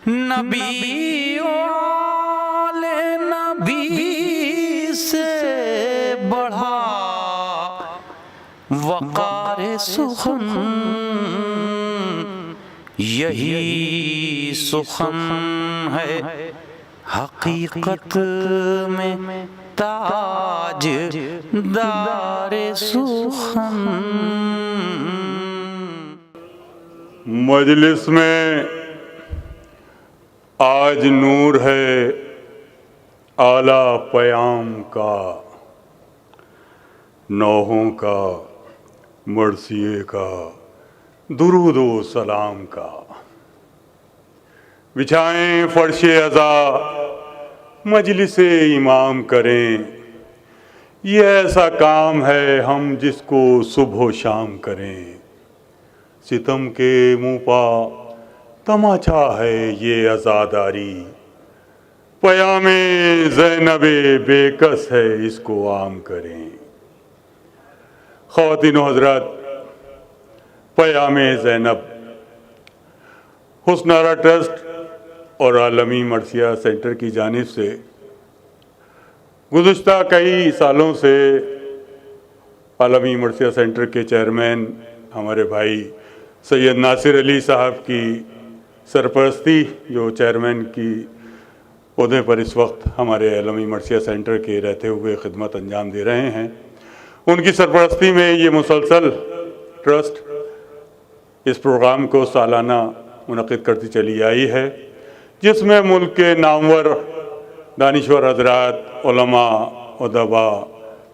نبی والے نبی سے بڑھا وقار سخن، یہی سخن ہے حقیقت میں تاج دار سخن۔ مجلس میں آج نور ہے اعلیٰ پیام کا، نوحوں کا، مرثیے کا، درود و سلام کا۔ بچھائیں فرش عزا مجلس امام کریں، یہ ایسا کام ہے ہم جس کو صبح و شام کریں۔ ستم کے منہ پا تماچا ہے یہ عزاداری، پیام زینب بے کس ہے اس کو عام کریں۔ خواتین و حضرات، پیام زینب حسن آرا ٹرسٹ اور عالمی مرثیہ سینٹر کی جانب سے گزشتہ کئی سالوں سے عالمی مرثیہ سینٹر کے چیئرمین ہمارے بھائی سید ناصر علی صاحب کی سرپرستی، جو چیئرمین کی عہدے پر اس وقت ہمارے عالمی مرثیہ سینٹر کے رہتے ہوئے خدمت انجام دے رہے ہیں، ان کی سرپرستی میں یہ مسلسل ٹرسٹ اس پروگرام کو سالانہ منعقد کرتی چلی آئی ہے، جس میں ملک کے نامور دانشور حضرات، علماء، ادباء،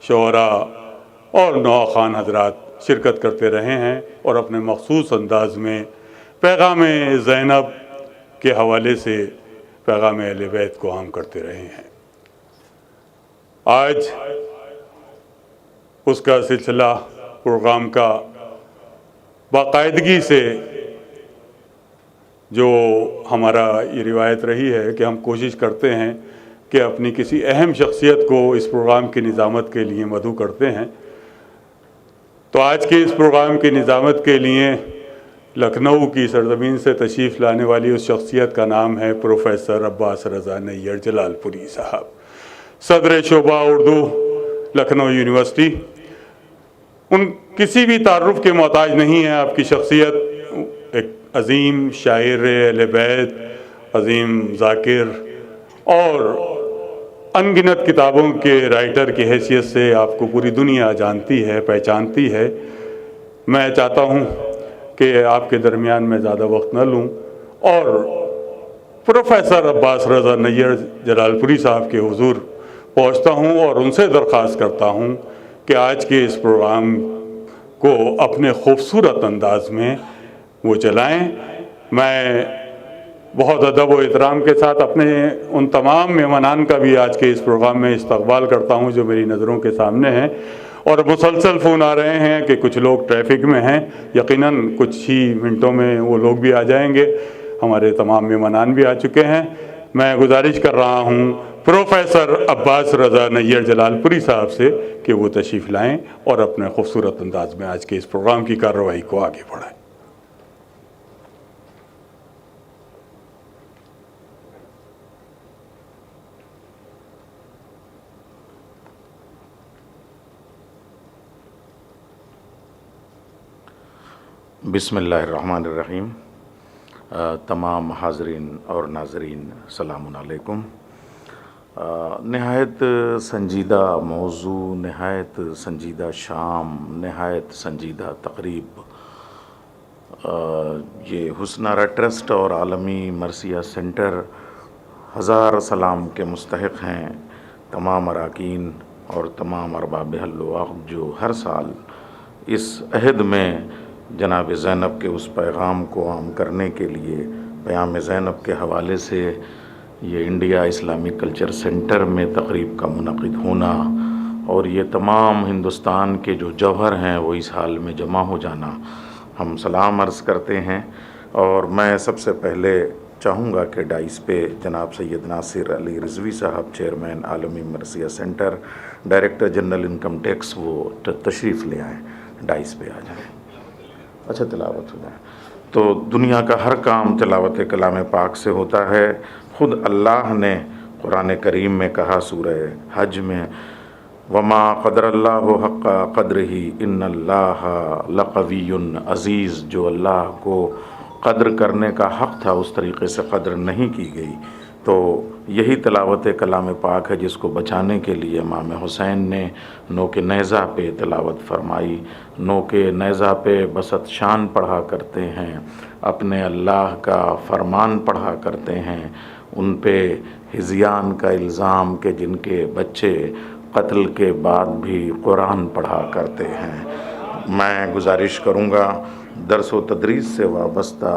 شعراء اور نوخوان حضرات شرکت کرتے رہے ہیں اور اپنے مخصوص انداز میں پیغام زینب کے حوالے سے پیغام اہل بیت کو عام کرتے رہے ہیں۔ آج اس کا سلسلہ پروگرام کا باقاعدگی سے جو ہمارا یہ روایت رہی ہے کہ ہم کوشش کرتے ہیں کہ اپنی کسی اہم شخصیت کو اس پروگرام کی نظامت کے لیے مدعو کرتے ہیں، تو آج کے اس پروگرام کی نظامت کے لیے لکھنؤ کی سرزمین سے تشریف لانے والی اس شخصیت کا نام ہے پروفیسر عباس رضا نیّر جلال پوری صاحب، صدر شعبہ اردو لکھنؤ یونیورسٹی۔ ان کسی بھی تعارف کے محتاج نہیں ہے، آپ کی شخصیت ایک عظیم شاعر اہل بیت، عظیم ذاکر اور ان گنت کتابوں کے رائٹر کی حیثیت سے آپ کو پوری دنیا جانتی ہے، پہچانتی ہے۔ میں چاہتا ہوں کہ آپ کے درمیان میں زیادہ وقت نہ لوں اور پروفیسر عباس رضا نیّر جلال پوری صاحب کے حضور پہنچتا ہوں اور ان سے درخواست کرتا ہوں کہ آج کے اس پروگرام کو اپنے خوبصورت انداز میں وہ چلائیں۔ میں بہت ادب و احترام کے ساتھ اپنے ان تمام مہمانان کا بھی آج کے اس پروگرام میں استقبال کرتا ہوں جو میری نظروں کے سامنے ہیں، اور مسلسل فون آ رہے ہیں کہ کچھ لوگ ٹریفک میں ہیں، یقیناً کچھ ہی منٹوں میں وہ لوگ بھی آ جائیں گے، ہمارے تمام مہمانان بھی آ چکے ہیں۔ میں گزارش کر رہا ہوں پروفیسر عباس رضا نیّر جلال پوری صاحب سے کہ وہ تشریف لائیں اور اپنے خوبصورت انداز میں آج کے اس پروگرام کی کارروائی کو آگے بڑھائیں۔ بسم اللہ الرحمن الرحیم۔ تمام حاضرین اور ناظرین السلام علیکم۔ نہایت سنجیدہ موضوع، نہایت سنجیدہ شام، نہایت سنجیدہ تقریب۔ یہ حسن آرا ٹرسٹ اور عالمی مرثیہ سینٹر ہزار سلام کے مستحق ہیں، تمام اراکین اور تمام ارباب حل و عقد جو ہر سال اس عہد میں جناب زینب کے اس پیغام کو عام کرنے کے لیے پیام زینب کے حوالے سے یہ انڈیا اسلامک کلچر سینٹر میں تقریب کا منعقد ہونا اور یہ تمام ہندوستان کے جو جوہر ہیں وہ اس حال میں جمع ہو جانا، ہم سلام عرض کرتے ہیں۔ اور میں سب سے پہلے چاہوں گا کہ ڈائس پہ جناب سید ناصر علی رضوی صاحب، چیئرمین عالمی مرثیہ centre, director general income tax, وہ تشریف لے آئیں، ڈائس پہ آ جائیں۔ اچھا تلاوت ہو جائے۔ تو دنیا کا ہر کام تلاوت کلام پاک سے ہوتا ہے۔ خود اللہ نے قرآن کریم میں کہا سورہ حج میں، وما قدر اللہ حق قدرہ ان اللہ لقوی عزیز، جو اللہ کو قدر کرنے کا حق تھا اس طریقے سے قدر نہیں کی گئی۔ تو یہی تلاوت کلام پاک ہے جس کو بچانے کے لیے امام حسین نے نوک نیزہ پہ تلاوت فرمائی۔ نوک نیزہ پہ بسط شان پڑھا کرتے ہیں، اپنے اللہ کا فرمان پڑھا کرتے ہیں، ان پہ ہذیان کا الزام کہ جن کے بچے قتل کے بعد بھی قرآن پڑھا کرتے ہیں۔ میں گزارش کروں گا درس و تدریس سے وابستہ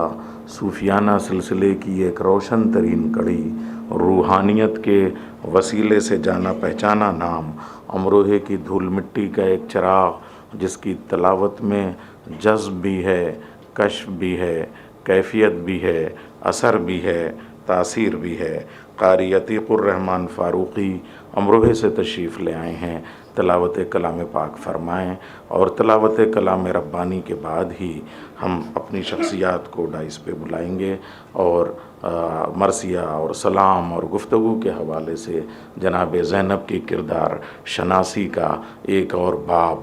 صوفیانہ سلسلے کی ایک روشن ترین کڑی، روحانیت کے وسیلے سے جانا پہچانا نام، امروہے کی دھول مٹی کا ایک چراغ جس کی تلاوت میں جذب بھی ہے، کشف بھی ہے، کیفیت بھی ہے، اثر بھی ہے، تاثیر بھی ہے۔ قاری عتیق الرحمن فاروقی امروہے سے تشریف لے آئے ہیں، تلاوت کلام پاک فرمائیں، اور تلاوت کلام ربانی کے بعد ہی ہم اپنی شخصیات کو ڈائس پہ بلائیں گے، اور مرثیہ اور سلام اور گفتگو کے حوالے سے جناب زینب کی کردار شناسی کا ایک اور باب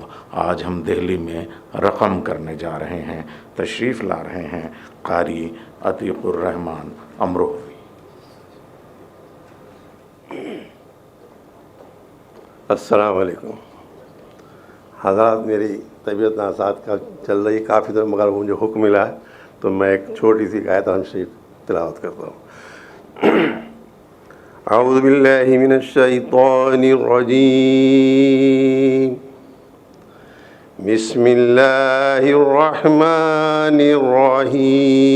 آج ہم دہلی میں رقم کرنے جا رہے ہیں۔ تشریف لا رہے ہیں قاری عتیق الرحمن امروہوی۔ السلام علیکم حضرات، میری طبیعت ناسات کا چل رہی کافی دیر، مگر مجھے حکم ملا ہے تو میں ایک چھوٹی سی آیت شریف تلاوت کرتا ہوں۔ اعوذ باللہ من الشیطان الرجیم، بسم اللہ الرحمن الرحیم،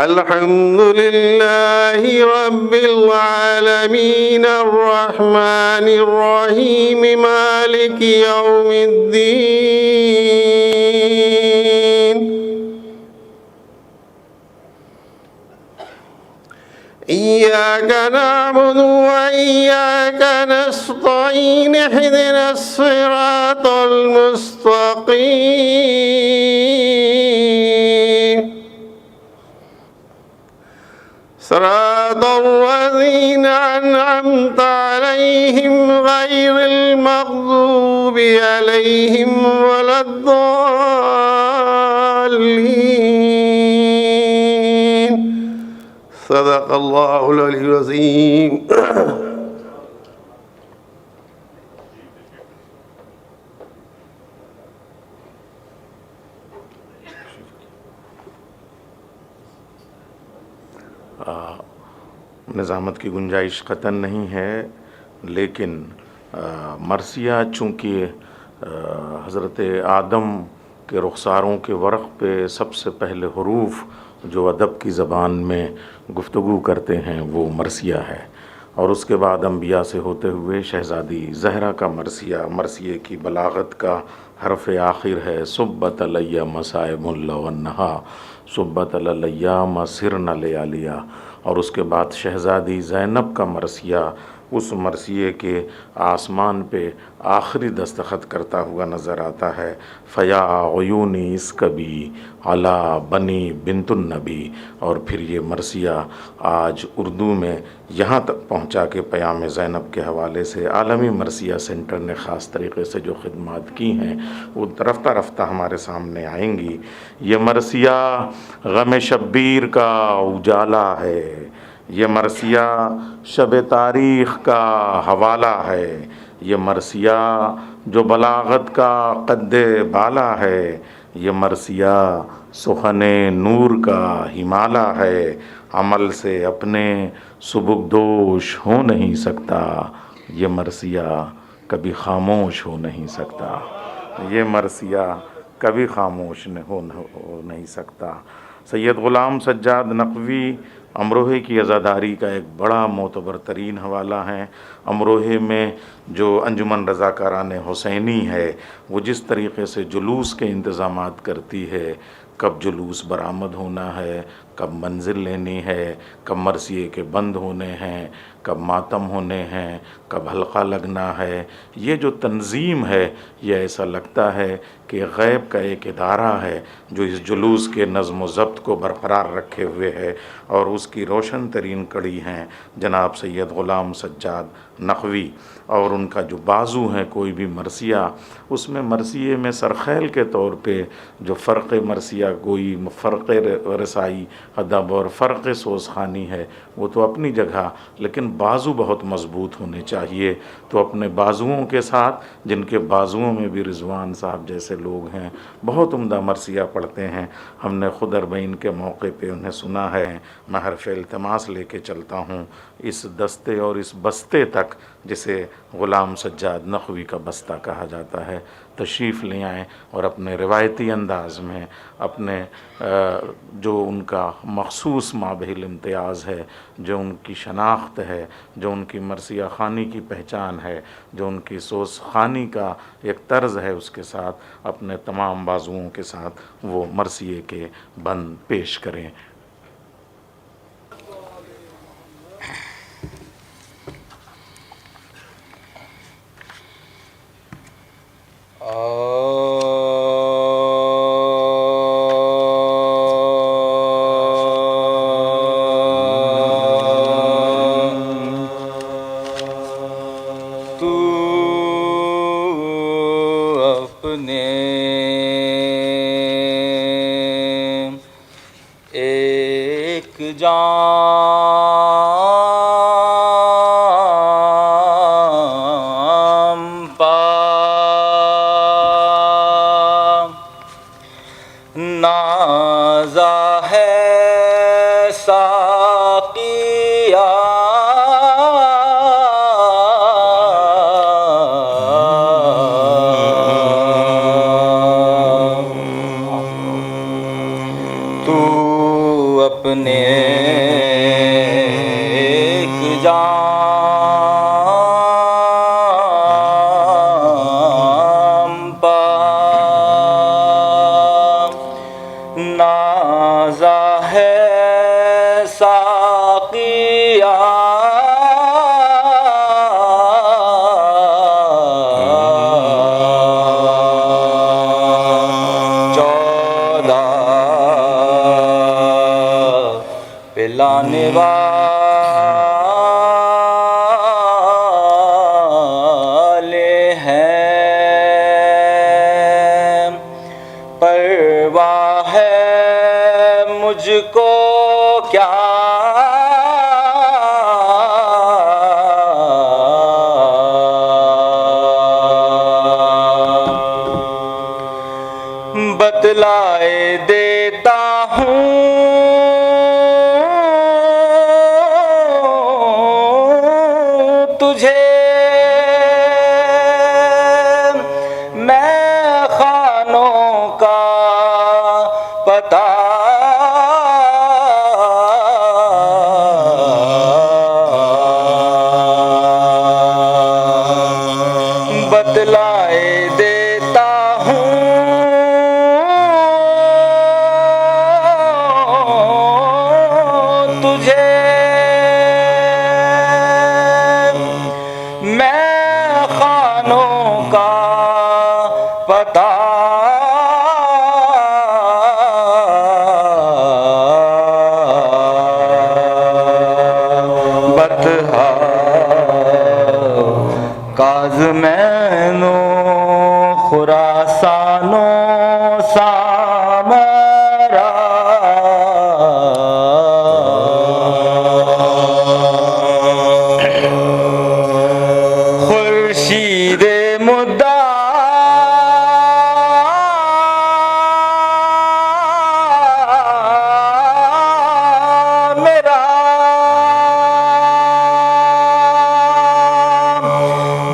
الحمد للہ رب العالمین الرحمن الرحیم مالک یوم الدین، ایاک نعبد وإیاک نستعین، اہدنا الصراط المستقیم، صراط الذین انعمت علیہم غیر المغضوب علیہم ولا الضالین، صدق اللہ العلی العظیم۔ نظامت کی گنجائش قطعاً نہیں ہے، لیکن مرثیہ چونکہ حضرت آدم کے رخساروں کے ورق پہ سب سے پہلے حروف جو ادب کی زبان میں گفتگو کرتے ہیں وہ مرثیہ ہے، اور اس کے بعد انبیاء سے ہوتے ہوئے شہزادی زہرا کا مرثیے کی بلاغت کا حرف آخر ہے، صبت علی مصائب لو انہا صبت علی سرن لیالیا، اور اس کے بعد شہزادی زینب کا مرثیہ اس مرثیے کے آسمان پہ آخری دستخط کرتا ہوا نظر آتا ہے، فیا عیونی اسکبی علی بنی بنت النبی، اور پھر یہ مرثیہ آج اردو میں یہاں تک پہنچا کہ پیام زینب کے حوالے سے عالمی مرثیہ سینٹر نے خاص طریقے سے جو خدمات کی ہیں وہ رفتہ رفتہ ہمارے سامنے آئیں گی۔ یہ مرثیہ غم شبیر کا اجالا ہے، یہ مرثیہ شب تاریخ کا حوالہ ہے، یہ مرثیہ جو بلاغت کا قد بالا ہے، یہ مرثیہ سخن نور کا ہمالہ ہے، عمل سے اپنے سبکدوش ہو نہیں سکتا، یہ مرثیہ کبھی خاموش ہو نہیں سکتا، یہ مرثیہ کبھی خاموش ہو نہیں سکتا۔ سید غلام سجاد نقوی امروہے کی عزاداری کا ایک بڑا معتبر ترین حوالہ ہے۔ امروہے میں جو انجمن رضاکاران حسینی ہے وہ جس طریقے سے جلوس کے انتظامات کرتی ہے، کب جلوس برآمد ہونا ہے، کب منزل لینی ہے، کب مرثیے کے بند ہونے ہیں، کب ماتم ہونے ہیں، کب حلقہ لگنا ہے، یہ جو تنظیم ہے یہ ایسا لگتا ہے کہ غیب کا ایک ادارہ ہے جو اس جلوس کے نظم و ضبط کو برقرار رکھے ہوئے ہے، اور اس کی روشن ترین کڑی ہیں جناب سید غلام سجاد نقوی، اور ان کا جو بازو ہیں کوئی بھی مرثیہ، اس میں مرثیے میں سرخیل کے طور پہ جو فرق مرثیہ گوئی، فرق رسائی ادب اور فرق سوزخانی ہے وہ تو اپنی جگہ، لیکن بازو بہت مضبوط ہونے چاہیے۔ تو اپنے بازوؤں کے ساتھ، جن کے بازوؤں میں بھی رضوان صاحب جیسے لوگ ہیں، بہت عمدہ مرثیہ پڑھتے ہیں، ہم نے خود اربعین کے موقع پہ انہیں سنا ہے۔ میں حرف التماس لے کے چلتا ہوں اس دستے اور اس بستے تک جسے غلام سجاد نقوی کا بستہ کہا جاتا ہے، تشریف لے آئیں اور اپنے روایتی انداز میں، اپنے جو ان کا مخصوص مابہ الامتیاز ہے، جو ان کی شناخت ہے، جو ان کی مرثیہ خوانی کی پہچان ہے، جو ان کی سوز خوانی کا ایک طرز ہے، اس کے ساتھ اپنے تمام بازوؤں کے ساتھ وہ مرثیے کے بند پیش کریں۔ تو اپنے ایک جام پا نازا ہے ساقیا تو اپنے ایک جام پا نازا ہے ساقیا پلانے والے ہیں، پرواہ ہے مجھ کو کیا بتلائے دیتا ہوں تجھے میں خانوں کا پتہ، بتلائے دیتا ہوں تجھے میں خانوں کا پتہ، بطحا کاظمین و خراسان و سامرا خورشید مدعا میرا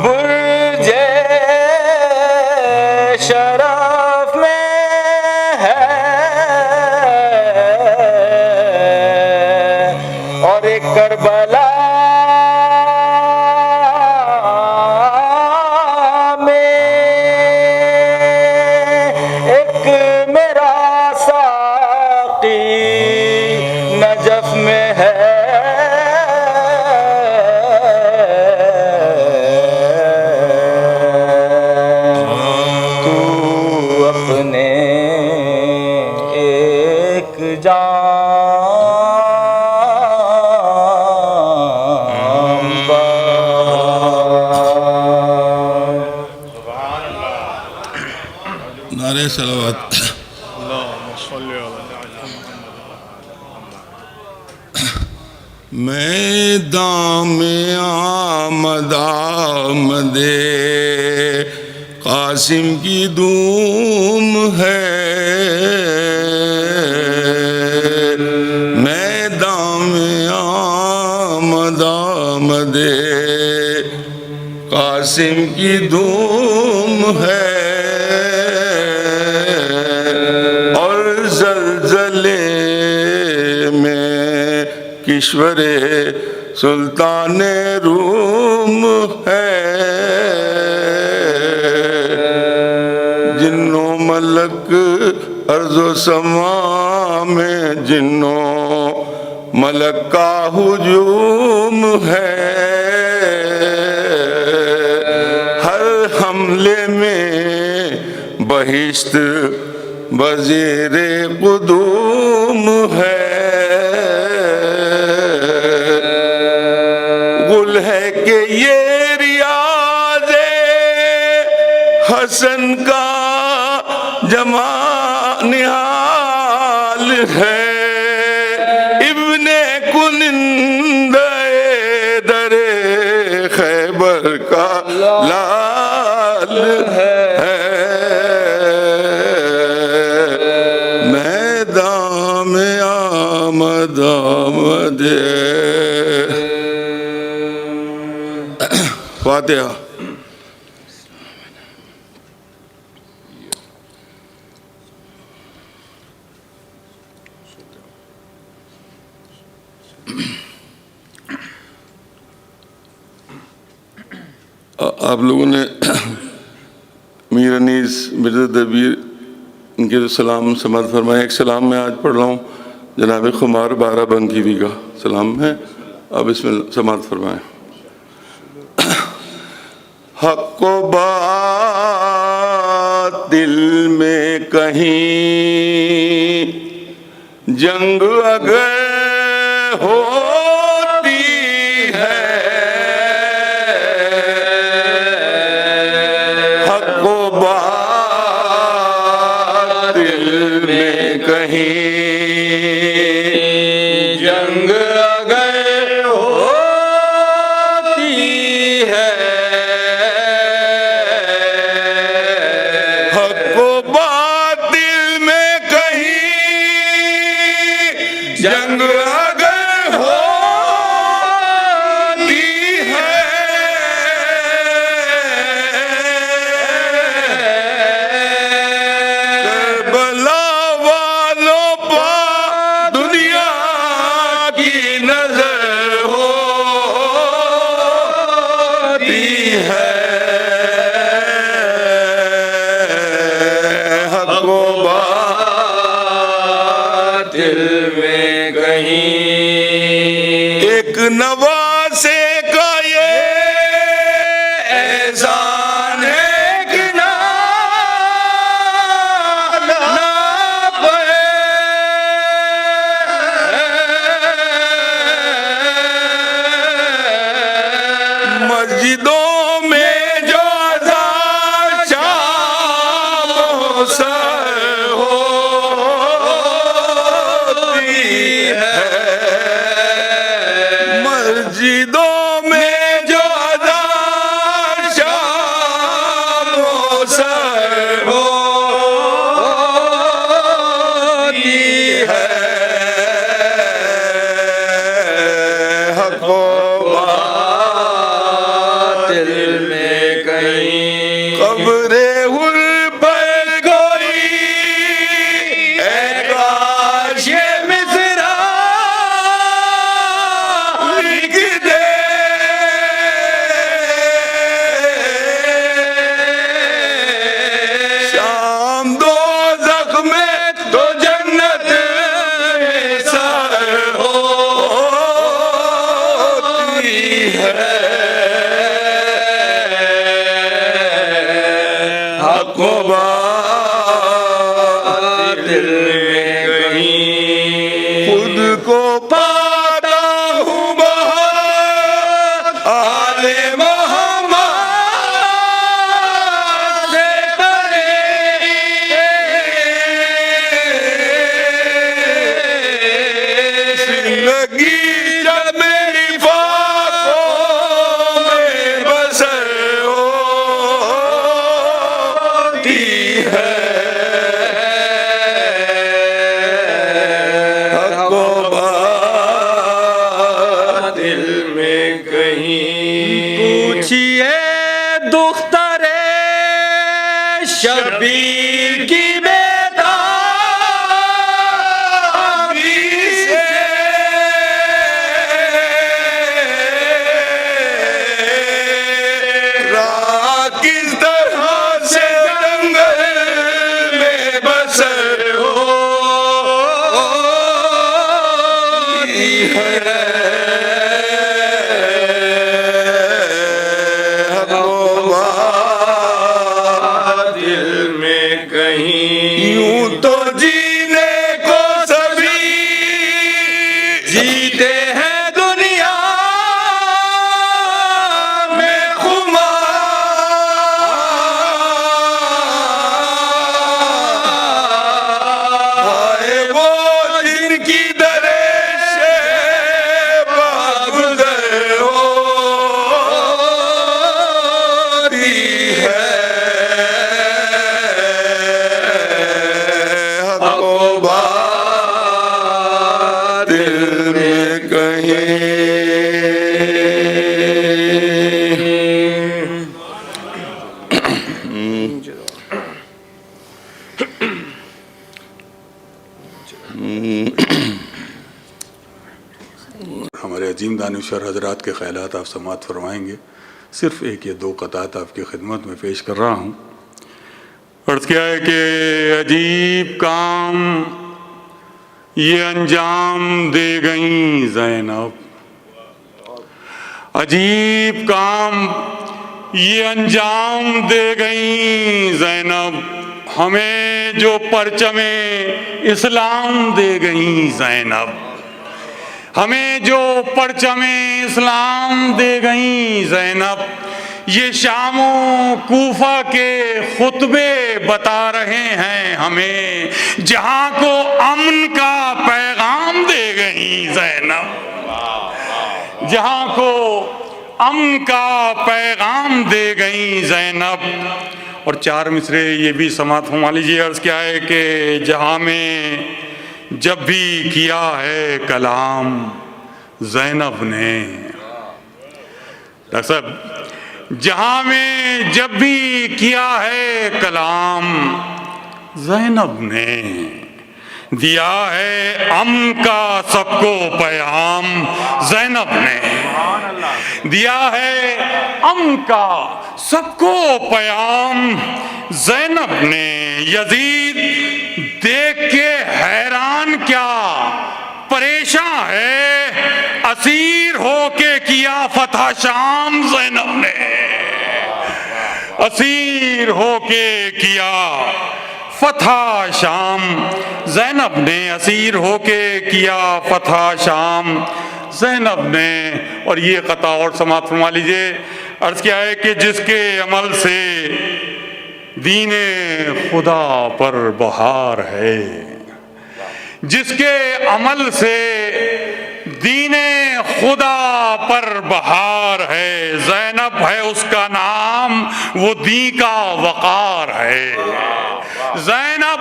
برج اور ایک کربلا میں ایک میرا ساقی نجف میں ہے تو اپنے ایک جام نعرہ صلوات. میدان میں آمد آمد قاسم کی دھوم ہے، میدان میں آمد آمد قاسم کی دھوم ہے، اور زلزلے میں کشور سلطان روم ہے، جنوں ملک ارض و سما میں جنوں ملک کا ہجوم ہے، ہر حملے میں بہشت بزیر قدوم ہے، گل ہے کہ یہ ریاض حسن کا جمع نہال ہے، ابن کنندہ در خیبر کا لال ہے، میدان میں آمد آمد. فاتحہ. آپ لوگوں نے میر انیس مرزا دبیر ان کے سلام سماعت فرمائے. ایک سلام میں آج پڑھ رہا ہوں جناب خمار بارہ بنکیوی کا سلام ہے، اب اس میں سماعت فرمائیں. حق و باطل میں کہیں جنگ اگر ہوتی ہے، حق و باطل میں کہیں جنگ اگر ہوتی ہے، حق و باطل میں کہیں جنگ اگر ہوتی ہے، کربلا والوں پا دنیا کی نظر ہوتی ہے، حق و باطل میں کہیں ایک نواسے کا یہ احسان ہے کہ نہ پڑے، مسجدوں میں جو اذان شام و سحر ہوتی ہے، پاتا ہوں بہت آلے محمد سے پرے، زندگی جب میری فاقوں میں بسر ہوتی ہے، حق و باطل میں کہیں پوچھئے دختر شبیر کی کس طرح سے جنگل میں بسر ہوتی ہے، حق و باطل میں کہیں یوں تو جینے کو سبھی جیتے ہیں دنیا میں آئے وہ جن کی درش باگزر ہوتی ہے، حق و باطل میں کہیں ہمارے عظیم دانشور حضرات کے خیالات آپ سماعت فرمائیں گے. صرف ایک یا دو قطعات آپ کی خدمت میں پیش کر رہا ہوں. عرض کیا ہے کہ عجیب کام یہ انجام دے گئیں زینب، عجیب کام یہ انجام دے گئیں زینب، ہمیں جو پرچم اسلام دے گئیں زینب، ہمیں جو پرچم اسلام دے گئیں زینب. یہ شام و کوفہ کے خطبے بتا رہے ہیں ہمیں، جہاں کو امن کا پیغام دے گئیں زینب، جہاں کو امن کا پیغام دے گئیں زینب. اور چار مصرے یہ بھی سماعت فرما لیجیے. عرض کیا ہے کہ جہاں میں جب بھی کیا ہے کلام زینب نے، ڈاکٹر صاحب جہاں میں جب بھی کیا ہے کلام زینب نے، دیا ہے امن کا سب کو پیام زینب نے، دیا ہے امن کا سب کو پیام زینب نے. یزید دیکھ کے حیران کیا پریشان ہے، اسیر ہو کے کیا فتح شام زینب نے، اسیر ہو کے کیا فتح شام زینب نے، اسیر ہو کے کیا فتح شام زینب نے. اور یہ قطع اور سماعت فرما لیجیے. عرض کیا ہے کہ جس کے عمل سے دین خدا پر بہار ہے، جس کے عمل سے دین خدا پر بہار ہے، زینب ہے اس کا نام، وہ دین کا وقار ہے، زینب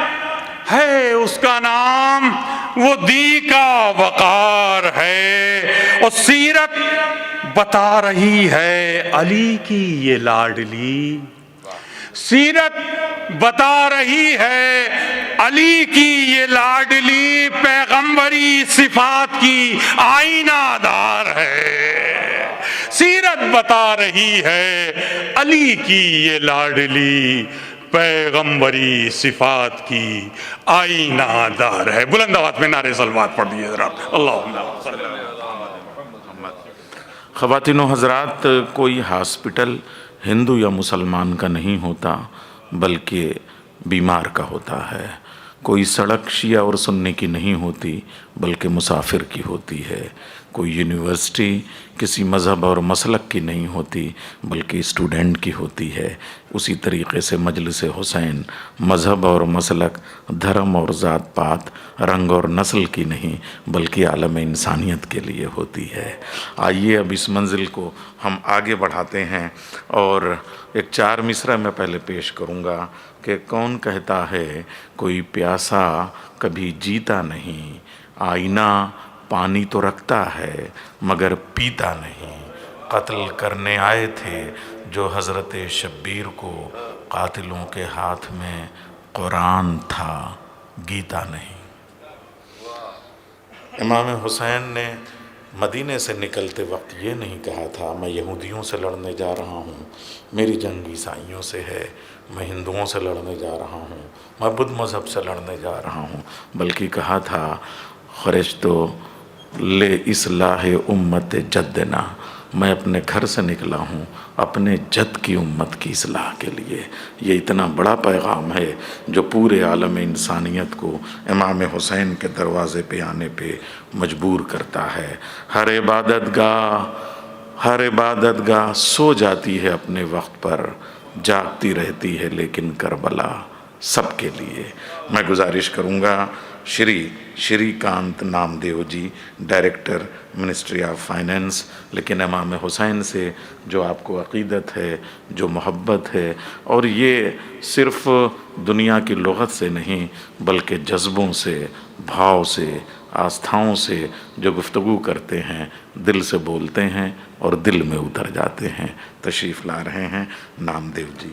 ہے اس کا نام، وہ دین کا وقار ہے. اور سیرت بتا رہی ہے علی کی یہ لاڈلی، سیرت بتا رہی ہے علی کی یہ لاڈلی، پیغمبری صفات کی آئینہ دار ہے. سیرت بتا رہی ہے علی کی یہ لاڈلی، پیغمبری صفات کی آئینہ دار ہے. بلند آواز میں نعرے صلوات پڑھ دیجیے ذرا. اللہم صلی اللہ. خواتین و حضرات، کوئی ہاسپٹل ہندو یا مسلمان کا نہیں ہوتا بلکہ بیمار کا ہوتا ہے. کوئی سڑک شیعہ اور سنی کی نہیں ہوتی بلکہ مسافر کی ہوتی ہے، کوئی یونیورسٹی کسی مذہب اور مسلک کی نہیں ہوتی بلکہ اسٹوڈنٹ کی ہوتی ہے۔ اسی طریقے سے مجلس حسین مذہب اور مسلک، دھرم اور ذات پات، رنگ اور نسل کی نہیں بلکہ عالم انسانیت کے لیے ہوتی ہے۔ آئیے اب اس منزل کو ہم آگے بڑھاتے ہیں، اور ایک 4 مصرع میں پہلے پیش کروں گا کہ کون کہتا ہے کوئی پیاسا کبھی جیتا نہیں، آئینہ پانی تو رکھتا ہے مگر پیتا نہیں، قتل کرنے آئے تھے جو حضرت شبیر کو، قاتلوں کے ہاتھ میں قرآن تھا گیتا نہیں۔ امام حسین نے مدینے سے نکلتے وقت یہ نہیں کہا تھا میں یہودیوں سے لڑنے جا رہا ہوں، میری جنگ عیسائیوں سے ہے، میں ہندوؤں سے لڑنے جا رہا ہوں، میں بدھ مذہب سے لڑنے جا رہا ہوں، بلکہ کہا تھا خرجت لے اصلاح امت جدنا، میں اپنے گھر سے نکلا ہوں اپنے جد کی امت کی اصلاح کے لیے۔ یہ اتنا بڑا پیغام ہے جو پورے عالم انسانیت کو امام حسین کے دروازے پہ آنے پہ مجبور کرتا ہے۔ ہر عبادت گاہ سو جاتی ہے اپنے وقت پر، جاگتی رہتی ہے لیکن کربلا سب کے لیے۔ میں گزارش کروں گا شری کانت نامدیو جی، ڈائریکٹر منسٹری آف فائنینس، لیکن امام حسین سے جو آپ کو عقیدت ہے، جو محبت ہے، اور یہ صرف دنیا کی لغت سے نہیں بلکہ جذبوں سے، بھاؤ سے، آستھاؤں سے جو گفتگو کرتے ہیں، دل سے بولتے ہیں اور دل میں اتر جاتے ہیں، تشریف لا رہے ہیں نامدیو جی۔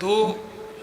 2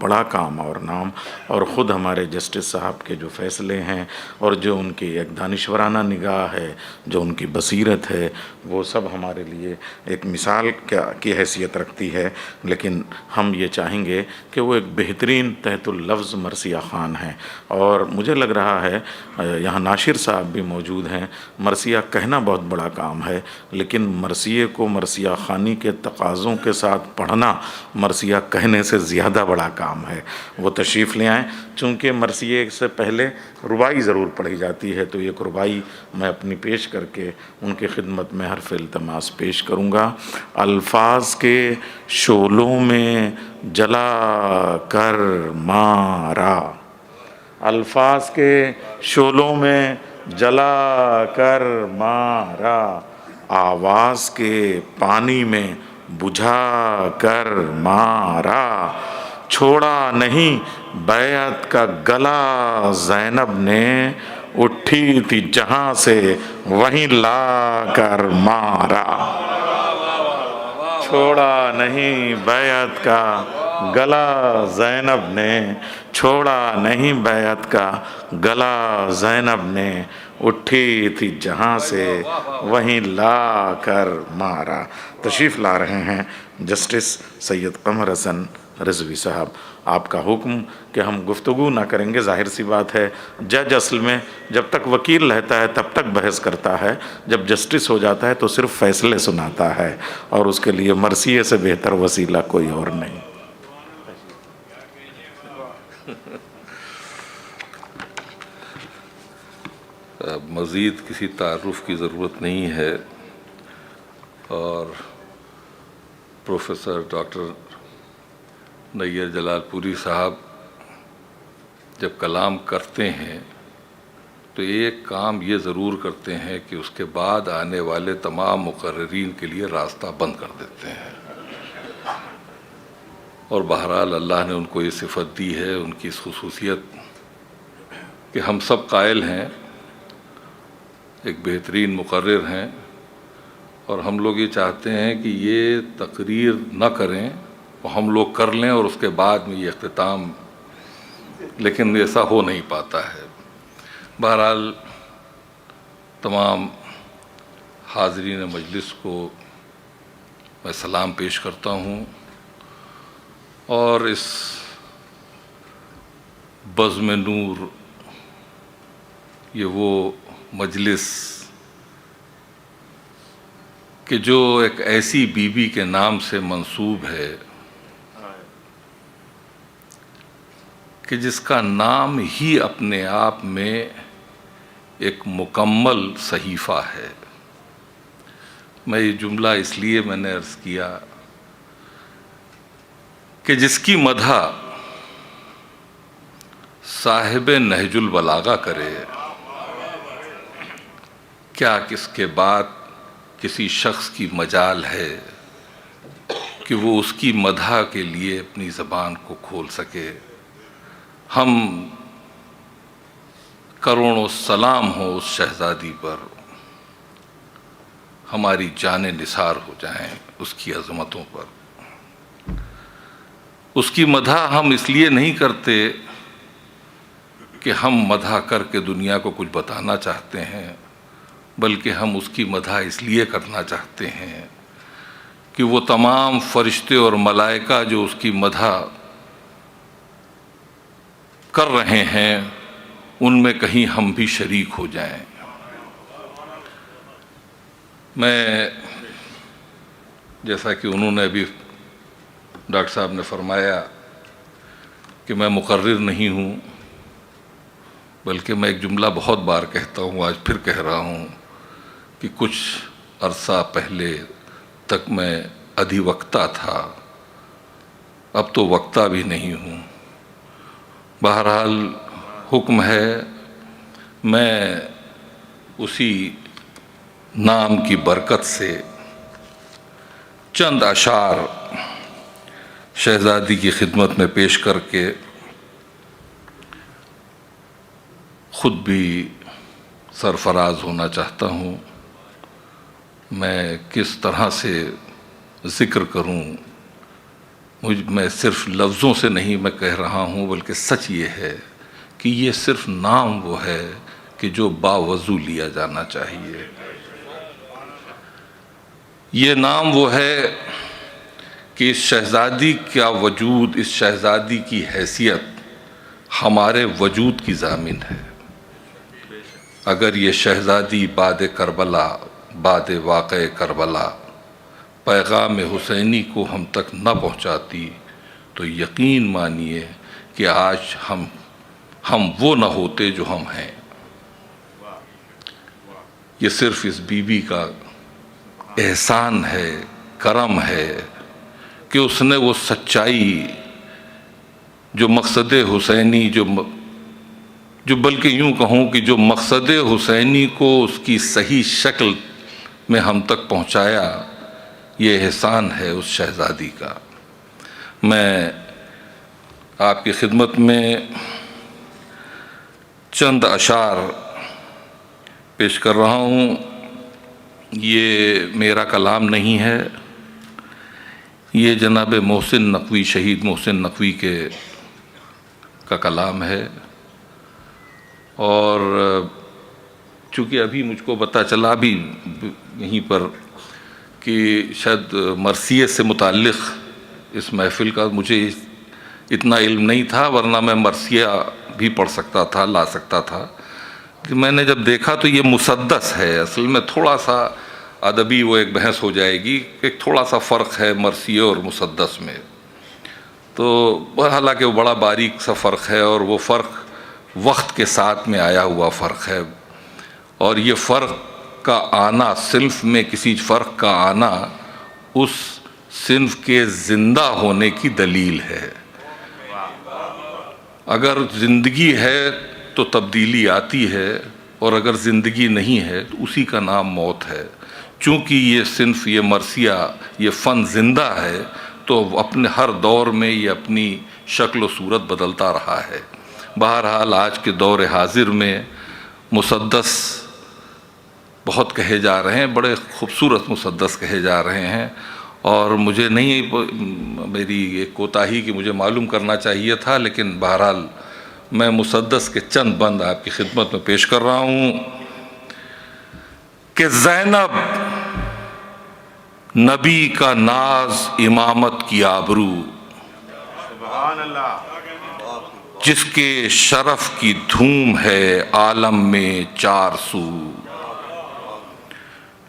بڑا کام اور نام، اور خود ہمارے جسٹس صاحب کے جو فیصلے ہیں اور جو ان کی ایک دانشورانہ نگاہ ہے، جو ان کی بصیرت ہے، وہ سب ہمارے لیے ایک مثال کی حیثیت رکھتی ہے. لیکن ہم یہ چاہیں گے کہ وہ ایک بہترین تحت اللفظ مرثیہ خوان ہیں، اور مجھے لگ رہا ہے یہاں ناشر صاحب بھی موجود ہیں. مرثیہ کہنا بہت بڑا کام ہے، لیکن مرثیے کو مرثیہ خوانی کے تقاضوں کے ساتھ پڑھنا مرثیہ کہنے سے زیادہ بڑا کام ہے. وہ تشریف لے آئیں. چونکہ مرثیے سے پہلے ربائی ضرور پڑھی جاتی ہے، تو ایک ربائی میں اپنی پیش کر کے ان کی خدمت میں حرف التماس پیش کروں گا. الفاظ کے شعلوں میں جلا کر مارا، الفاظ کے شعلوں میں جلا کر مارا، آواز کے پانی میں بجھا کر مارا، چھوڑا نہیں بیعت کا گلا زینب نے، اٹھی تھی جہاں سے وہیں لا کر مارا. چھوڑا نہیں بیعت کا گلا زینب نے، چھوڑا نہیں بیعت کا گلا زینب نے، اٹھی تھی جہاں سے وہیں لا کر مارا. تشریف لا رہے ہیں جسٹس سید قمر حسن رضوی صاحب. آپ کا حکم کہ ہم گفتگو نہ کریں گے. ظاہر سی بات ہے، جج اصل میں جب تک وکیل رہتا ہے تب تک بحث کرتا ہے، جب جسٹس ہو جاتا ہے تو صرف فیصلے سناتا ہے، اور اس کے لیے مرثیے سے بہتر وسیلہ کوئی اور نہیں. مزید کسی تعارف کی ضرورت نہیں ہے، اور پروفیسر ڈاکٹر نیر جلال پوری صاحب جب کلام کرتے ہیں تو ایک کام یہ ضرور کرتے ہیں کہ اس کے بعد آنے والے تمام مقررین کے لیے راستہ بند کر دیتے ہیں. اور بہرحال اللہ نے ان کو یہ صفت دی ہے، ان کی اس خصوصیت کہ ہم سب قائل ہیں ایک بہترین مقرر ہیں، اور ہم لوگ یہ چاہتے ہیں کہ یہ تقریر نہ کریں، وہ ہم لوگ کر لیں اور اس کے بعد میں یہ اختتام، لیکن ایسا ہو نہیں پاتا ہے. بہرحال تمام حاضرین مجلس کو میں سلام پیش کرتا ہوں، اور اس بزم نور، یہ وہ مجلس کہ جو ایک ایسی بیوی کے نام سے منسوب ہے کہ جس کا نام ہی اپنے آپ میں ایک مکمل صحیفہ ہے. میں یہ جملہ اس لیے میں نے عرض کیا کہ جس کی مدح صاحب نہج البلاغہ کرے، کیا کس کے بعد کسی شخص کی مجال ہے کہ وہ اس کی مدح کے لیے اپنی زبان کو کھول سکے. ہم کروڑوں سلام ہو اس شہزادی پر، ہماری جانیں نثار ہو جائیں اس کی عظمتوں پر. اس کی مدح ہم اس لیے نہیں کرتے کہ ہم مدح کر کے دنیا کو کچھ بتانا چاہتے ہیں، بلکہ ہم اس کی مدح اس لیے کرنا چاہتے ہیں کہ وہ تمام فرشتے اور ملائکہ جو اس کی مدح کر رہے ہیں ان میں کہیں ہم بھی شریک ہو جائیں. میں جیسا کہ انہوں نے ابھی ڈاکٹر صاحب نے فرمایا کہ میں مقرر نہیں ہوں، بلکہ میں ایک جملہ بہت بار کہتا ہوں، آج پھر کہہ رہا ہوں کہ کچھ عرصہ پہلے تک میں ادھیوکتا تھا، اب تو وکتا بھی نہیں ہوں. بہرحال حکم ہے، میں اسی نام کی برکت سے چند اشعار شہزادی کی خدمت میں پیش کر کے خود بھی سرفراز ہونا چاہتا ہوں. میں کس طرح سے ذکر کروں میں صرف لفظوں سے نہیں میں کہہ رہا ہوں، بلکہ سچ یہ ہے کہ یہ صرف نام وہ ہے کہ جو باوضو لیا جانا چاہیے. یہ نام وہ ہے کہ اس شہزادی کا وجود، اس شہزادی کی حیثیت ہمارے وجود کی ضامن ہے. اگر یہ شہزادی بعد کربلا، بعد واقع کربلا پیغام حسینی کو ہم تک نہ پہنچاتی تو یقین مانیے کہ آج ہم وہ نہ ہوتے جو ہم ہیں. یہ صرف اس بی بی کا احسان ہے، کرم ہے کہ اس نے وہ سچائی جو مقصد حسینی، جو بلکہ یوں کہوں کہ جو مقصد حسینی کو اس کی صحیح شکل میں ہم تک پہنچایا، یہ احسان ہے اس شہزادی کا. میں آپ کی خدمت میں چند اشعار پیش کر رہا ہوں. یہ میرا کلام نہیں ہے، یہ جناب محسن نقوی، شہید محسن نقوی کا کلام ہے. اور چونکہ ابھی مجھ کو پتہ چلا بھی یہیں پر کہ شاید مرثیے سے متعلق اس محفل کا مجھے اتنا علم نہیں تھا، ورنہ میں مرثیہ بھی پڑھ سکتا تھا، لا سکتا تھا. میں نے جب دیکھا تو یہ مسدس ہے. اصل میں تھوڑا سا ادبی وہ ایک بحث ہو جائے گی، ایک تھوڑا سا فرق ہے مرثیے اور مسدس میں. تو حالانکہ وہ بڑا باریک سا فرق ہے، اور وہ فرق وقت کے ساتھ میں آیا ہوا فرق ہے. اور یہ فرق کا آنا، صنف میں کسی فرق کا آنا اس صنف کے زندہ ہونے کی دلیل ہے. اگر زندگی ہے تو تبدیلی آتی ہے، اور اگر زندگی نہیں ہے تو اسی کا نام موت ہے. چونکہ یہ صنف، یہ مرثیہ، یہ فن زندہ ہے تو اپنے ہر دور میں یہ اپنی شکل و صورت بدلتا رہا ہے. بہرحال آج کے دور حاضر میں مسدس بہت کہے جا رہے ہیں، بڑے خوبصورت مسدس کہے جا رہے ہیں. اور مجھے نہیں، میری ایک کوتاہی کہ مجھے معلوم کرنا چاہیے تھا، لیکن بہرحال میں مسدس کے چند بند آپ کی خدمت میں پیش کر رہا ہوں کہ زینب نبی کا ناز، امامت کی آبرو، جس کے شرف کی دھوم ہے عالم میں چار سو،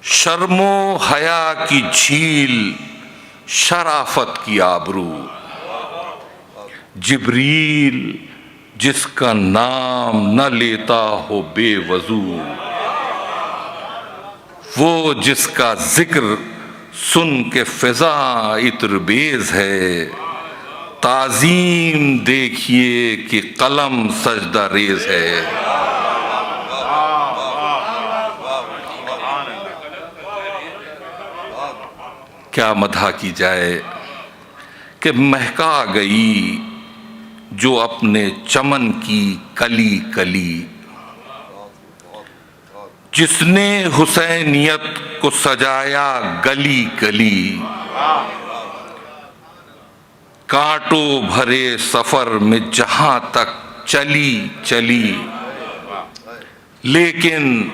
شرم و حیا کی جھیل، شرافت کی آبرو، جبریل جس کا نام نہ لیتا ہو بے وضو، وہ جس کا ذکر سن کے فضا عطر بیز ہے، تعظیم دیکھیے کہ قلم سجدہ ریز ہے. کیا مدح کی جائے کہ مہکا گئی جو اپنے چمن کی کلی کلی، جس نے حسینیت کو سجایا گلی گلی، کانٹوں بھرے سفر میں جہاں تک چلی چلی، لیکن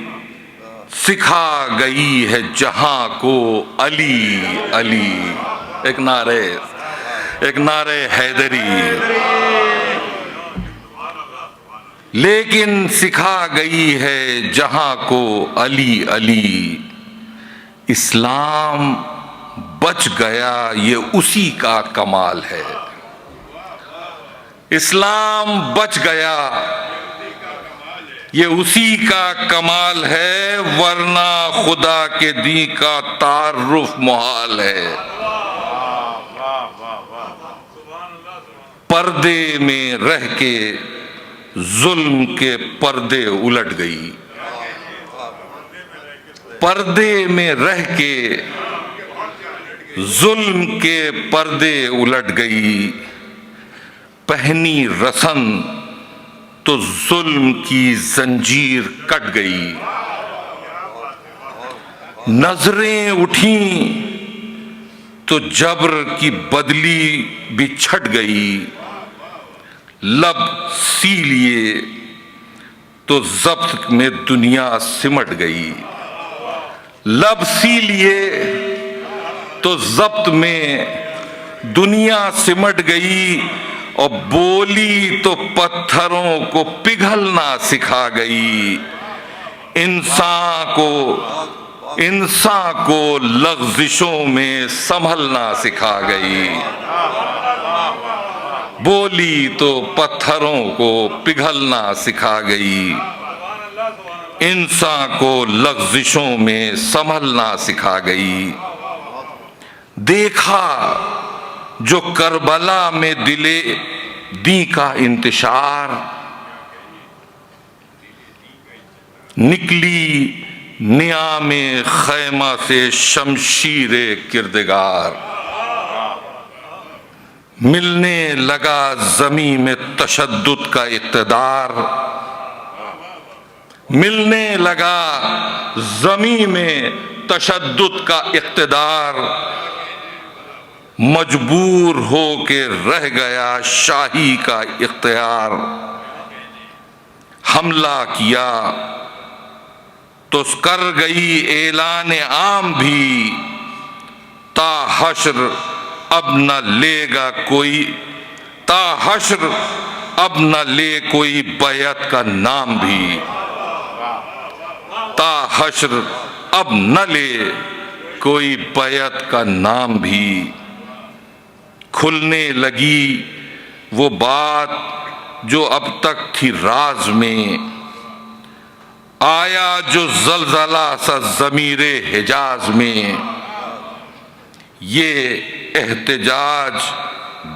سکھا گئی ہے جہاں کو علی علی. ایک نعرے حیدری. لیکن سکھا گئی ہے جہاں کو علی علی. اسلام بچ گیا یہ اسی کا کمال ہے. اسلام بچ گیا یہ اسی کا کمال ہے، ورنہ خدا کے دین کا تعارف محال ہے. پردے میں رہ کے ظلم کے پردے الٹ گئی، پردے میں رہ کے ظلم کے پردے الٹ گئی. پہنی رسن تو ظلم کی زنجیر کٹ گئی. نظریں اٹھیں تو جبر کی بدلی بھی چھٹ گئی، لب سی لیے تو ضبط میں دنیا سمٹ گئی، لب سی لیے تو ضبط میں دنیا سمٹ گئی، اور بولی تو پتھروں کو پگھلنا سکھا گئی، انسان کو لغزشوں میں سنبھلنا سکھا گئی، بولی تو پتھروں کو پگھلنا سکھا گئی، انسان کو لغزشوں میں سنبھلنا سکھا گئی۔ دیکھا جو کربلا میں دلے دی کا انتشار، نکلی نیام خیمہ سے شمشیر کردگار، ملنے لگا زمین میں تشدد کا اقتدار، ملنے لگا زمین میں تشدد کا اقتدار، مجبور ہو کے رہ گیا شاہی کا اختیار، حملہ کیا تو کر گئی اعلان عام بھی، تا حشر اب نہ لے گا کوئی، تا حشر اب نہ لے کوئی بیعت کا نام بھی، تا حشر اب نہ لے کوئی بیعت کا نام بھی۔ کھلنے لگی وہ بات جو اب تک تھی راز میں، آیا جو زلزلہ سا ضمیر حجاز میں، یہ احتجاج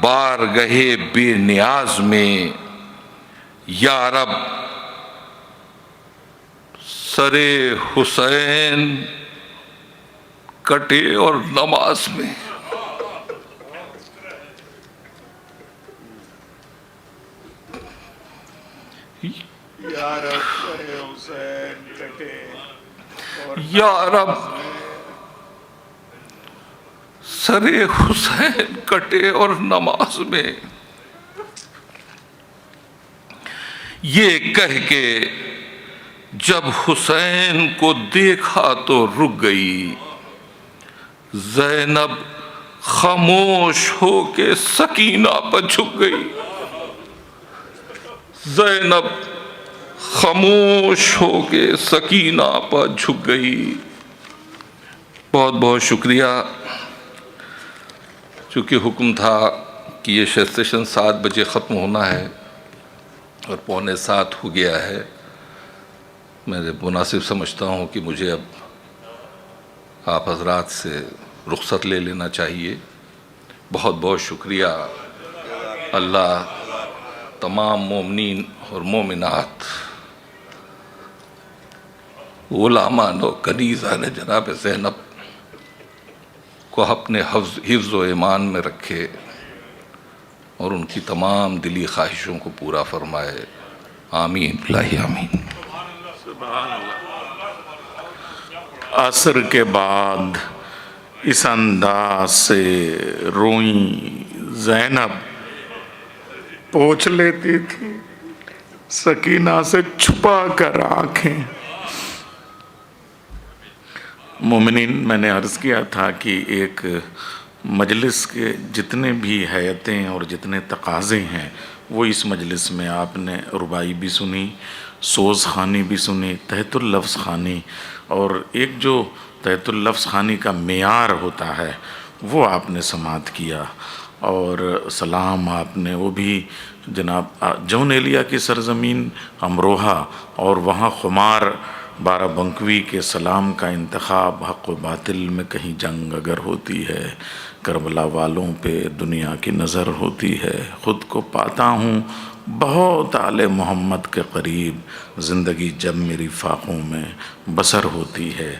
بارگاہ بے نیاز میں، یا رب سر حسین کٹے اور نماز میں۔ یا رب سر حسین کٹے اور نماز میں، یہ کہہ کے جب حسین کو دیکھا تو رک گئی، زینب خاموش ہو کے سکینہ پر جھک گئی، زینب خاموش ہو کے سکینہ پر جھک گئی۔ بہت بہت شکریہ۔ چونکہ حکم تھا کہ یہ سیشن 7 بجے ختم ہونا ہے اور 6:45 ہو گیا ہے، میں مناسب سمجھتا ہوں کہ مجھے اب آپ حضرات سے رخصت لے لینا چاہیے۔ بہت بہت شکریہ۔ اللہ تمام مومنین اور مومنات، غلامان و کنیزان جناب زینب کو اپنے حفظ و ایمان میں رکھے اور ان کی تمام دلی خواہشوں کو پورا فرمائے۔ آمین الہی آمین۔ عصر کے بعد اس انداز سے روئیں زینب، پوچھ لیتی تھی سکینہ سے چھپا کر آنکھیں۔ مومنین، میں نے عرض کیا تھا کہ ایک مجلس کے جتنے بھی حیتیں اور جتنے تقاضے ہیں وہ اس مجلس میں آپ نے ربائی بھی سنی، سوز خوانی بھی سنی، تحت اللفظ خوانی، اور ایک جو تحت اللفظ خوانی کا معیار ہوتا ہے وہ آپ نے سماعت کیا، اور سلام آپ نے وہ بھی جناب جون ایلیا کی سرزمین امروہہ اور وہاں خمار بارہ بنکوی کے سلام کا انتخاب، حق و باطل میں کہیں جنگ اگر ہوتی ہے، کربلا والوں پہ دنیا کی نظر ہوتی ہے، خود کو پاتا ہوں بہت آل محمد کے قریب، زندگی جب میری فاقوں میں بسر ہوتی ہے۔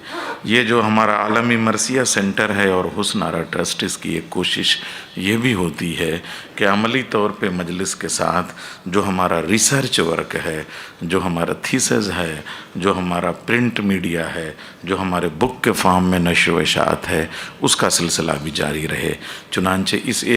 یہ جو ہمارا عالمی مرثیہ سینٹر ہے اور حسن آرا ٹرسٹ، اس کی ایک کوشش یہ بھی ہوتی ہے کہ عملی طور پہ مجلس کے ساتھ جو ہمارا ریسرچ ورک ہے، جو ہمارا تھیسز ہے، جو ہمارا پرنٹ میڈیا ہے، جو ہمارے بک کے فارم میں نشر و اشاعت ہے، اس کا سلسلہ بھی جاری رہے. چنانچہ اس